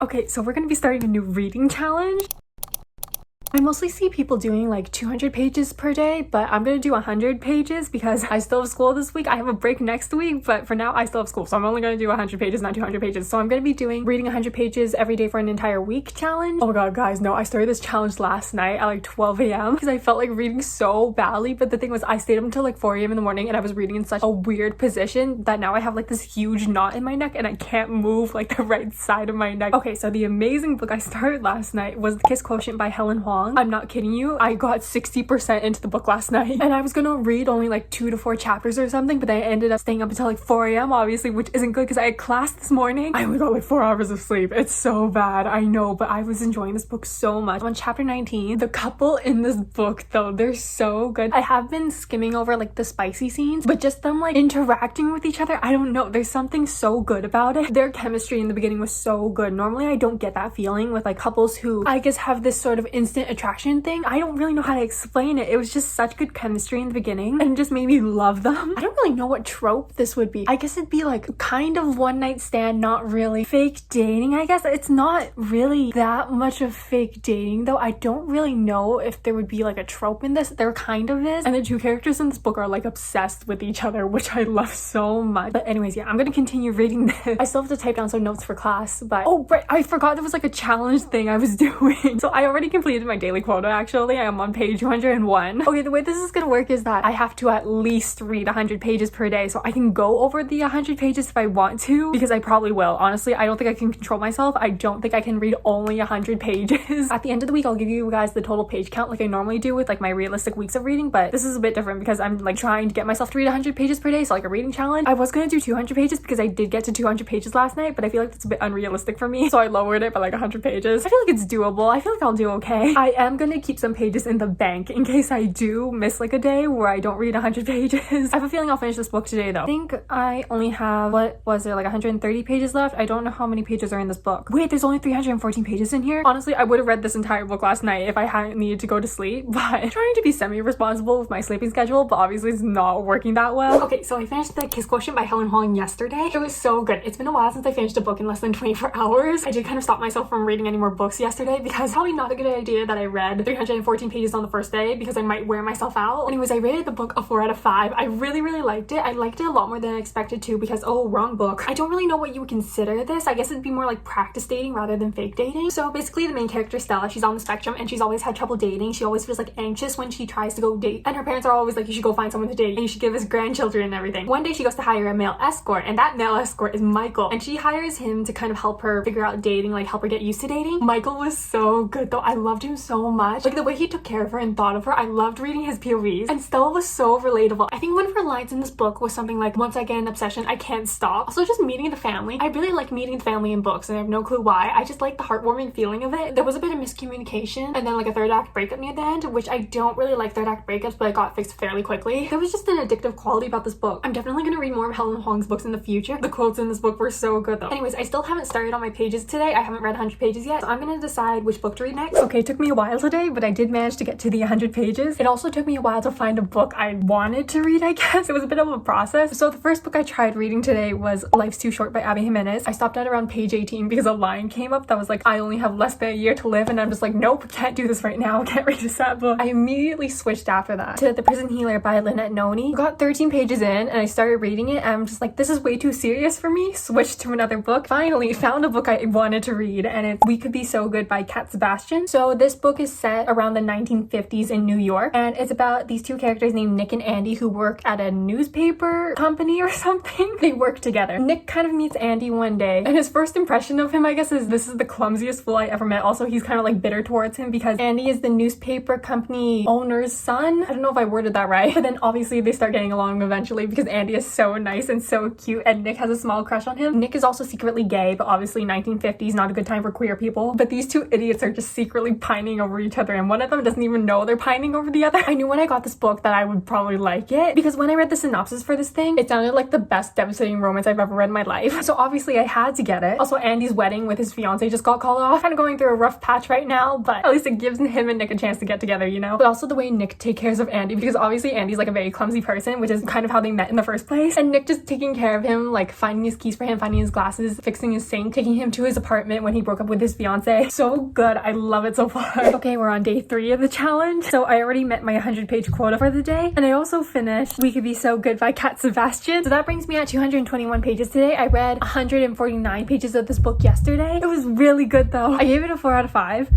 Okay, so we're gonna be starting a new reading challenge. I mostly see people doing like 200 pages per day, but I'm gonna do 100 pages because I still have school this week. I have a break next week, but for now I still have school, so I'm only gonna do 100 pages, not 200 pages. So I'm gonna be doing reading 100 pages every day for an entire week challenge. Oh my god, guys, no, I started this challenge last night at like 12 a.m. because I felt like reading so badly, but the thing was I stayed up until like 4 a.m. in the morning and I was reading in such a weird position that now I have like this huge knot in my neck and I can't move like the right side of my neck. Okay, so the amazing book I started last night was The Kiss Quotient by Helen Huang. I'm not kidding you, I got 60% into the book last night and I was gonna read only like 2 to 4 chapters or something, but then I ended up staying up until like 4 a.m. obviously, which isn't good because I had class this morning. I only got like 4 hours of sleep. It's so bad, I know, but I was enjoying this book so much. I'm on chapter 19. The couple in this book though, they're so good. I have been skimming over like the spicy scenes, but just them like interacting with each other, I don't know, there's something so good about it. Their chemistry in the beginning was so good. Normally I don't get that feeling with like couples who I guess have this sort of instant attraction thing. I don't really know how to explain it. It was just such good chemistry in the beginning and it just made me love them. I don't really know what trope this would be. I guess it'd be like kind of one night stand, not really. Fake dating, I guess. It's not really that much of fake dating though. I don't really know if there would be like a trope in this. There kind of is. And the two characters in this book are like obsessed with each other, which I love so much. But anyways, yeah, I'm gonna continue reading this. I still have to type down some notes for class, but oh right, I forgot there was like a challenge thing I was doing. So I already completed my daily quota actually. I am on page 201. Okay, the way this is gonna work is that I have to at least read 100 pages per day, so I can go over the 100 pages if I want to, because I probably will. Honestly, I don't think I can control myself. I don't think I can read only 100 pages. At the end of the week, I'll give you guys the total page count like I normally do with like my realistic weeks of reading, but this is a bit different because I'm like trying to get myself to read 100 pages per day, so like a reading challenge. I was gonna do 200 pages because I did get to 200 pages last night, but I feel like that's a bit unrealistic for me, so I lowered it by like 100 pages. I feel like it's doable. I feel like I'll do okay. I am gonna keep some pages in the bank in case I do miss like a day where I don't read 100 pages. I have a feeling I'll finish this book today though. I think I only have, what was there, like 130 pages left? I don't know how many pages are in this book. Wait, there's only 314 pages in here? Honestly, I would have read this entire book last night if I hadn't needed to go to sleep, but I'm trying to be semi-responsible with my sleeping schedule, but obviously it's not working that well. Okay, so I finished The Kiss Quotient by Helen Huang yesterday. It was so good. It's been a while since I finished a book in less than 24 hours. I did kind of stop myself from reading any more books yesterday because probably not a good idea that I read 314 pages on the first day because I might wear myself out. Anyways, I rated the book a 4 out of 5. I really liked it. I liked it a lot more than I expected to because, oh, wrong book. I don't really know what you would consider this. I guess it'd be more like practice dating rather than fake dating. So basically the main character, Stella, she's on the spectrum and she's always had trouble dating. She always feels like anxious when she tries to go date. And her parents are always like, you should go find someone to date and you should give us grandchildren and everything. One day she goes to hire a male escort and that male escort is Michael. And she hires him to kind of help her figure out dating, like help her get used to dating. Michael was so good though. I loved him so much. Like the way he took care of her and thought of her. I loved reading his POVs. And Stella was so relatable. I think one of her lines in this book was something like, once I get an obsession, I can't stop. Also just meeting the family. I really like meeting the family in books and I have no clue why. I just like the heartwarming feeling of it. There was a bit of miscommunication and then like a third act breakup near the end, which I don't really like third act breakups, but it got fixed fairly quickly. There was just an addictive quality about this book. I'm definitely gonna read more of Helen Huang's books in the future. The quotes in this book were so good though. Anyways, I still haven't started on my pages today. I haven't read 100 pages yet, so I'm gonna decide which book to read next. Okay, it took me a while today, but I did manage to get to the 100 pages. It also took me a while to find a book I wanted to read, I guess. It was a bit of a process. So the first book I tried reading today was Life's Too Short by Abby Jimenez. I stopped at around page 18 because a line came up that was like, I only have less than a year to live, and I'm just like, nope, can't do this right now. Can't read a sad book. I immediately switched after that to The Prison Healer by Lynette Noni. Got 13 pages in and I started reading it and I'm just like, this is way too serious for me. Switched to another book. Finally found a book I wanted to read and it's We Could Be So Good by Cat Sebastian. So this book is set around the 1950s in New York and it's about these two characters named Nick and Andy who work at a newspaper company or something. They work together. Nick kind of meets Andy one day and his first impression of him, I guess, is this is the clumsiest fool I ever met. Also, he's kind of like bitter towards him because Andy is the newspaper company owner's son. I don't know if I worded that right, but then obviously they start getting along eventually because Andy is so nice and so cute and Nick has a small crush on him. Nick is also secretly gay, but obviously 1950s, not a good time for queer people. But these two idiots are just secretly pining pining over each other, and one of them doesn't even know they're pining over the other. I knew when I got this book that I would probably like it, because when I read the synopsis for this thing, it sounded like the best devastating romance I've ever read in my life. So obviously I had to get it. Also, Andy's wedding with his fiance just got called off. Kind of going through a rough patch right now, but at least it gives him and Nick a chance to get together, you know? But also the way Nick takes care of Andy, because obviously Andy's like a very clumsy person, which is kind of how they met in the first place. And Nick just taking care of him, like finding his keys for him, finding his glasses, fixing his sink, taking him to his apartment when he broke up with his fiance. So good. I love it so far. Okay, we're on day 3 of the challenge. So I already met my 100-page quota for the day, and I also finished We Could Be So Good by Cat Sebastian. So that brings me at 221 pages today. I read 149 pages of this book yesterday. It was really good though. I gave it a 4 out of 5.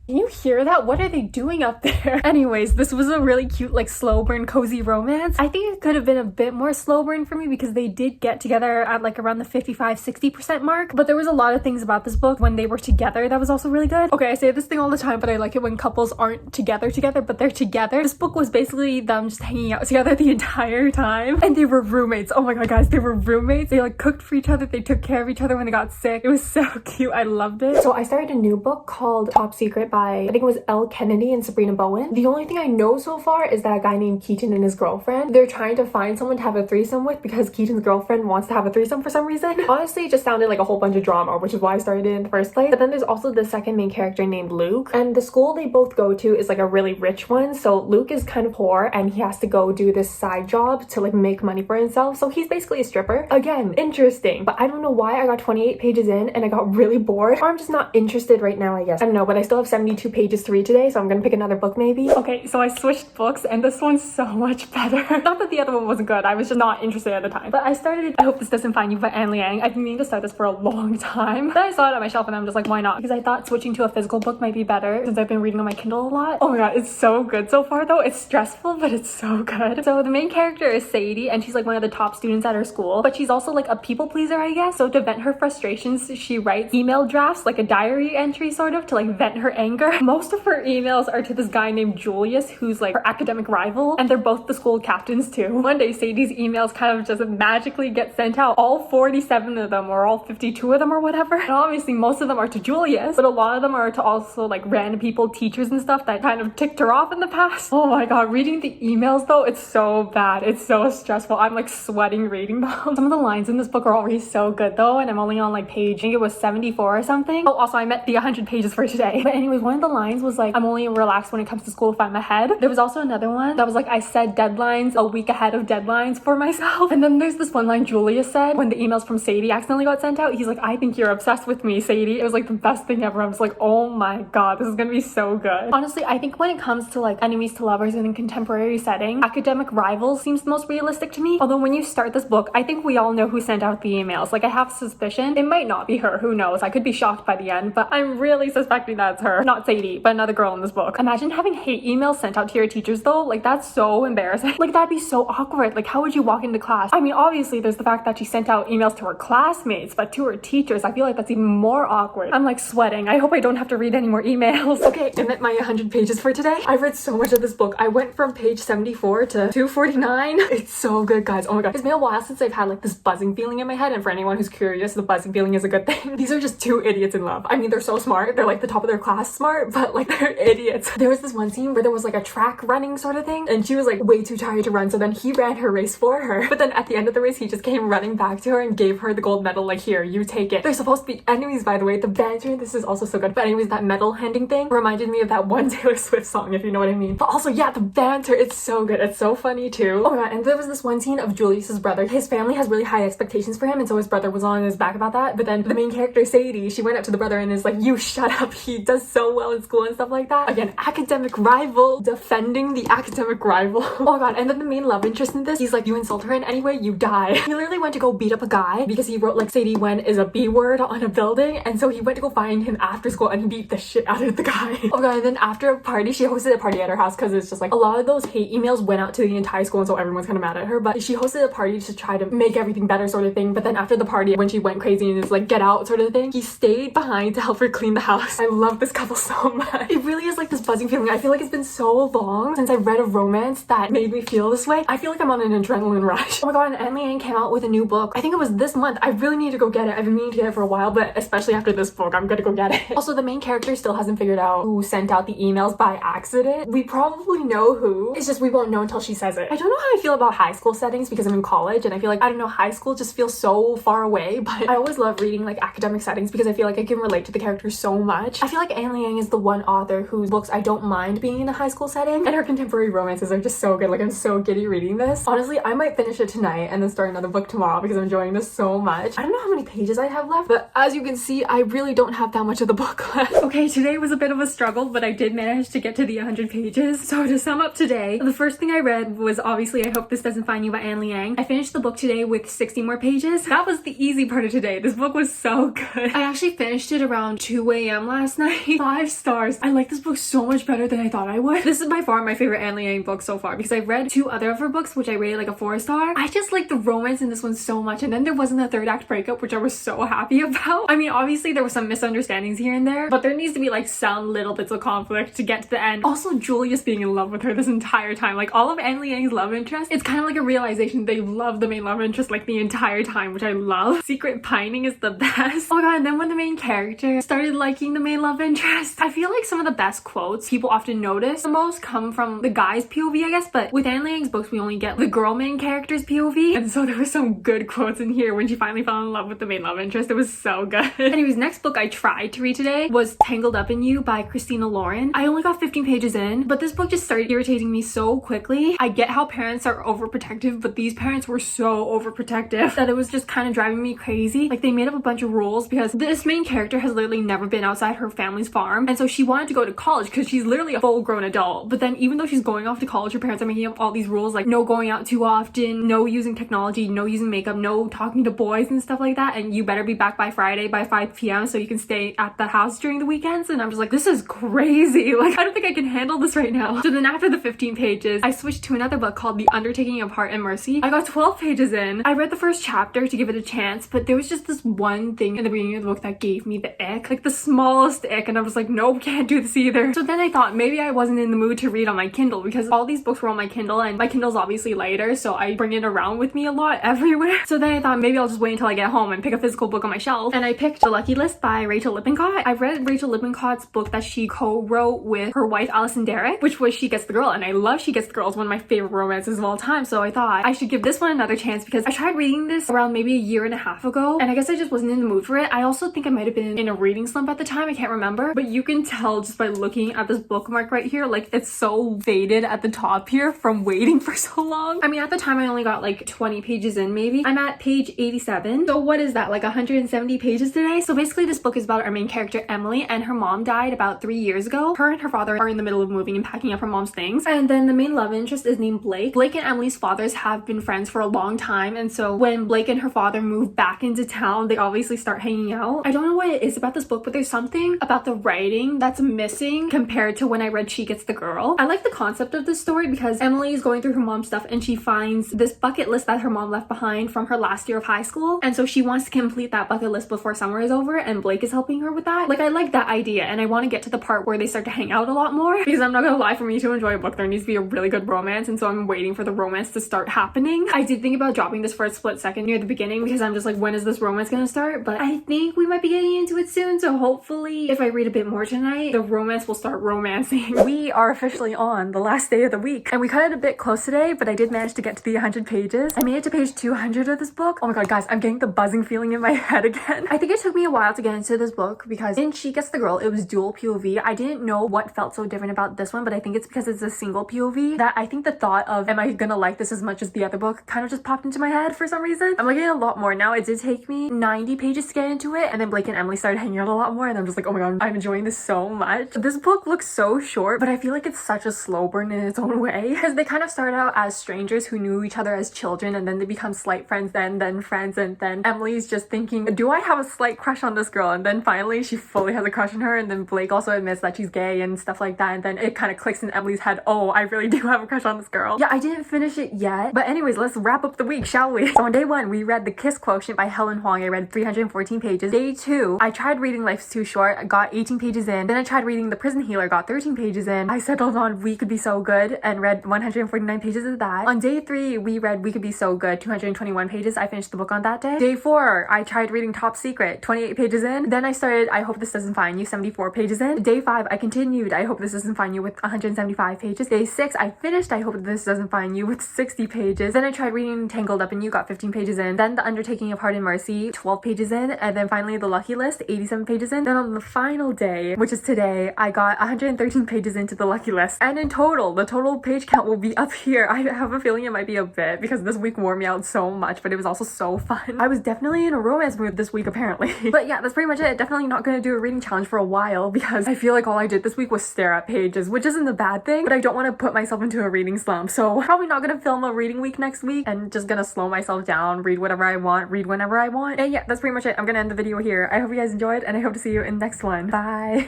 Can you hear that? What are they doing up there? Anyways, this was a really cute, like, slow burn, cozy romance. I think it could have been a bit more slow burn for me because they did get together at like around the 55-60% mark. But there was a lot of things about this book when they were together that was also really good. Okay, I say this thing all the time, but I like it when couples aren't together, but they're together. This book was basically them just hanging out together the entire time. And they were roommates. Oh my god, guys, they were roommates. They like cooked for each other. They took care of each other when they got sick. It was so cute. I loved it. So I started a new book called Top Secret by, I think it was Elle Kennedy and Sabrina Bowen. The only thing I know so far is that a guy named Keaton and his girlfriend, they're trying to find someone to have a threesome with because Keaton's girlfriend wants to have a threesome for some reason. Honestly, it just sounded like a whole bunch of drama, which is why I started it in the first place. But then there's also the second main character named Luke, and the school they both go to is like a really rich one. So Luke is kind of poor and he has to go do this side job to like make money for himself. So he's basically a stripper. Again, interesting. But I don't know why I got 28 pages in and I got really bored, or I'm just not interested right now, I guess. I don't know, but I still have 72 pages to read today, so I'm gonna pick another book maybe. Okay, so I switched books and this one's so much better. Not that the other one wasn't good, I was just not interested at the time. But I started I Hope This Doesn't Find You by Anne Liang. I've been meaning to start this for a long time. Then I saw it on my shelf and I'm just like, why not? Because I thought switching to a physical book might be better since I've been reading on my Kindle a lot. Oh my god, it's so good so far though. It's stressful, but it's so good. So the main character is Sadie and she's like one of the top students at her school, but she's also like a people pleaser, I guess. So to vent her frustrations, she writes email drafts, like a diary entry sort of, to like vent her anger. Most of her emails are to this guy named Julius, who's like her academic rival, and they're both the school captains too. One day Sadie's emails kind of just magically get sent out, all 47 of them or all 52 of them or whatever, and obviously most of them are to Julius, but a lot of them are to also like random people, teachers and stuff that kind of ticked her off in the past. Oh my god, reading the emails though, it's so bad, it's so stressful. I'm like sweating reading them. Some of the lines in this book are already so good though, and I'm only on like page, I think it was 74 or something. Oh, also I met the 100 pages for today. But anyways, one of the lines was like, I'm only relaxed when it comes to school if I'm ahead. There was also another one that was like, I set deadlines a week ahead of deadlines for myself. And then there's this one line Julius said when the emails from Sadie accidentally got sent out. He's like, I think you're obsessed with me, Sadie. It was like the best thing ever. I'm just like, oh my god, this is gonna be so good. Honestly, I think when it comes to like enemies to lovers in a contemporary setting, academic rivals seems the most realistic to me. Although when you start this book, I think we all know who sent out the emails. Like I have suspicion. It might not be her, who knows? I could be shocked by the end, but I'm really suspecting that's her. Not Sadie, but another girl in this book. Imagine having hate emails sent out to your teachers though. Like that's so embarrassing. Like that'd be so awkward. Like how would you walk into class? I mean, obviously there's the fact that she sent out emails to her classmates, but to her teachers, I feel like that's even more awkward. I'm like sweating. I hope I don't have to read any more emails. Okay, I met my 100 pages for today. I've read so much of this book. I went from page 74 to 249. It's so good, guys. Oh my god. It's been a while since I've had like this buzzing feeling in my head, and for anyone who's curious, the buzzing feeling is a good thing. These are just two idiots in love. I mean, they're so smart. They're like the top of their class smart, but like they're idiots. There was this one scene where there was like a track running sort of thing, and she was like way too tired to run, so then he ran her race for her. But then at the end of the race, he just came running back to her and gave her the gold medal, like, here, you take it. They're supposed to be enemies, by the way. The banter, this is also so good. But anyways, that medal handing thing reminded me of that one Taylor Swift song, if you know what I mean. But also, yeah, the banter, it's so good. It's so funny too. Oh my god, and there was this one scene of Julius's brother. His family has really high expectations for him, and so his brother was on his back about that. But then the main character, Sadie, she went up to the brother and is like, you shut up, he does so well in school and stuff like that. Again, academic rival, defending the academic rival. Oh my god, and then the main love interest in this, he's like, you insult her in any way, you die. He literally went to go beat up a guy because he wrote like Sadie when is a B word on a building, and so he went to go find him after school and he beat the shit out of the guy. Oh god, and then after a party, she hosted a party at her house because it's just like a lot of those hate emails went out to the entire school, and so everyone's kind of mad at her, but she hosted a party to try to make everything better sort of thing. But then after the party, when she went crazy and is like, get out sort of thing, he stayed behind to help her clean the house. I love this couple so much. It really is like this buzzing feeling. I feel like it's been so long since I've read a romance that made me feel this way. I feel like I'm on an adrenaline rush. Oh my god, and Anne Liang came out with a new book. I think it was this month. I really need to go get it. I've been meaning to get it for a while, but especially after this book, I'm gonna go get it. Also, the main character still hasn't figured out who sent out the emails by accident. We probably know who. It's just we won't know until she says it. I don't know how I feel about high school settings because I'm in college and I feel like, I don't know, high school just feels so far away, but I always love reading like academic settings because I feel like I can relate to the characters so much. I feel like Anne Liang is the one author whose books I don't mind being in a high school setting, and her contemporary romances are just so good. Like, I'm so giddy reading this. Honestly, I might finish it tonight and then start another book tomorrow because I'm enjoying this so much. I don't know how many pages I have left, but as you can see, I really don't have that much of the book left. Okay, today was a bit of a struggle, but I did manage to get to the 100 pages. So to sum up today, the first thing I read was obviously I Hope This Doesn't Find You by Anne Liang. I finished the book today with 60 more pages. That was the easy part of today. This book was so good. I actually finished it around 2 a.m. last night. 5 stars. I like this book so much better than I thought I would. This is by far my favorite Anne Liang book so far because I've read 2 other of her books which I rated like a 4-star. I just like the romance in this one so much, and then there wasn't a third act breakup, which I was so happy about. I mean, obviously there were some misunderstandings here and there, but there needs to be like some little bits of conflict to get to the end. Also, Julius being in love with her this entire time, like all of Anne Liang's love interest, it's kind of like a realization they love the main love interest like the entire time, which I love. Secret pining is the best. Oh my god, and then when the main character started liking the main love interest, I feel like some of the best quotes people often notice the most come from the guy's POV, I guess, but with Anne Liang's books we only get the girl main character's POV, and so there were some good quotes in here when she finally fell in love with the main love interest. It was so good. Anyways, next book I tried to read today was Tangled Up in You by Christina Lauren. I only got 15 pages in, but this book just started irritating me so quickly. I get how parents are overprotective, but these parents were so overprotective that it was just kind of driving me crazy. Like, they made up a bunch of rules because this main character has literally never been outside her family's farm, and so she wanted to go to college because she's literally a full-grown adult. But then even though she's going off to college, her parents are making up all these rules like no going out too often, no using technology, no using makeup, no talking to boys and stuff like that, and you better be back by Friday by 5 p.m. so you can stay at the house during the weekends. And I'm just like, this is crazy. Like, I don't think I can handle this right now. So then after the 15 pages, I switched to another book called The Undertaking of Heart and Mercy. I got 12 pages in. I read the first chapter to give it a chance, but there was just this one thing in the beginning of the book that gave me the ick, like the smallest ick, and I was like, nope, can't do this either. So then I thought maybe I wasn't in the mood to read on my Kindle because all these books were on my Kindle, and my Kindle's obviously lighter, so I bring it around with me a lot everywhere. So then I thought maybe I'll just wait until I get home and pick a physical book on my shelf, and I picked The Lucky List by Rachel Lippincott. I read Rachel Lippincott's book that she co-wrote with her wife Alison Derrick, which was She Gets the Girl, and I love She Gets the Girl. It's one of my favorite romances of all time, so I thought I should give this one another chance because I tried reading this around maybe a year and a half ago, and I guess I just wasn't in the mood for it. I also think I might have been in a reading slump at the time, I can't remember, but you can tell just by looking at this bookmark right here, like it's so faded at the top here from waiting for so long. I mean, at the time I only got like 20 pages in maybe. I'm at page 87, so what is that, like 170 pages today? So basically this book is about our main character Emily, and her mom died about 3 years ago. Her and her father are in the middle of moving and packing up her mom's things, and then the main love interest is named Blake. Blake and Emily's fathers have been friends for a long time, and so when Blake and her father move back into town, they obviously start hanging out. I don't know what it is about this book, but there's something about the writing that's missing compared to when I read She Gets the Girl. I like the concept of this story because Emily is going through her mom's stuff and she finds this bucket list that her mom left behind from her last year of high school, and so she wants to complete that bucket list before summer is over, and Blake is helping her with that. Like, I like that idea, and I want to get to the part where they start to hang out a lot more because I'm not gonna lie, for me to enjoy a book there needs to be a really good romance, and so I'm waiting for the romance to start happening. I did think about dropping this for a split second near the beginning because I'm just like, when is this romance gonna start? But I think we might be getting into it soon, so hopefully if I read a bit more tonight, the romance will start romancing. We are officially on the last day of the week, and we cut it a bit close today, but I did manage to get to the 100 pages. I made it to page 200 of this book. Oh my god, guys, I'm getting the buzzing feeling in my head again. I think it took me a while to get into this book because in She Gets the Girl, it was dual POV. I didn't know what felt so different about this one, but I think it's because it's a single POV that I think the thought of, am I gonna like this as much as the other book, kind of just popped into my head for some reason. I'm liking it a lot more now. It did take me 90 pages to get into it, and then Blake and Emily started hanging out a lot more, and I'm just like, oh my god, I'm enjoying this so much. This book looks so short, but I feel like it's such a slow burn in its own way because they kind of start out as strangers who knew each other as children, and then they become slight friends, then friends, and then Emily's just thinking, do I have a slight crush on this girl? And then finally she fully has a crush on her, and then Blake also admits that she's gay and stuff like that, and then it kind of clicks in Emily's head, oh, I really do have a crush on this girl. Yeah, I didn't finish it yet, but anyways, let's wrap up the week, shall we? So on day 1 we read The Kiss Quotient by Helen Huang. I read 314 pages. Day 2 I tried reading Life's Too Short. I got 18 pages pages in. Then I tried reading The Prison Healer, got 13 pages in. I settled on We Could Be So Good and read 149 pages of that. On day 3, we read We Could Be So Good, 221 pages. I finished the book on that day. Day 4, I tried reading Top Secret, 28 pages in. Then I started I Hope This Doesn't Find You, 74 pages in. Day 5, I continued I Hope This Doesn't Find You with 175 pages. Day 6, I finished I Hope This Doesn't Find You with 60 pages. Then I tried reading Tangled Up in You, got 15 pages in. Then The Undertaking of Heart and Mercy, 12 pages in. And then finally The Lucky List, 87 pages in. Then on the final day, which is today, I got 113 pages into The Lucky List. And in total, the total page count will be up here. I have a feeling it might be a bit because this week wore me out so much, but it was also so fun. I was definitely in a romance mood this week apparently. But yeah, that's pretty much it. Definitely not gonna do a reading challenge for a while because I feel like all I did this week was stare at pages, which isn't a bad thing, but I don't want to put myself into a reading slump. So probably not gonna film a reading week next week and just gonna slow myself down, read whatever I want, read whenever I want. And yeah, that's pretty much it. I'm gonna end the video here. I hope you guys enjoyed and I hope to see you in the next one. Bye.